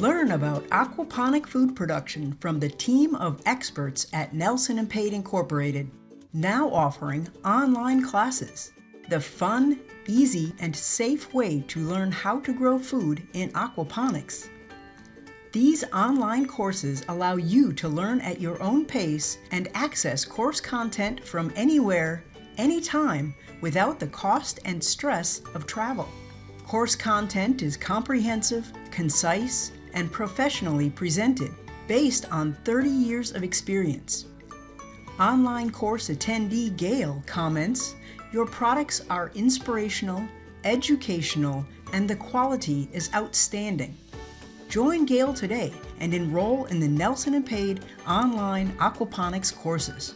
Learn about aquaponic food production from the team of experts at Nelson and Pade Incorporated, now offering online classes. The fun, easy, and safe way to learn how to grow food in aquaponics. These online courses allow you to learn at your own pace and access course content from anywhere, anytime, without the cost and stress of travel. Course content is comprehensive, concise, and professionally presented based on 30 years of experience. Online course attendee Gail comments, "Your products are inspirational, educational, and the quality is outstanding." Join Gail today and enroll in the Nelson and Pade online aquaponics courses.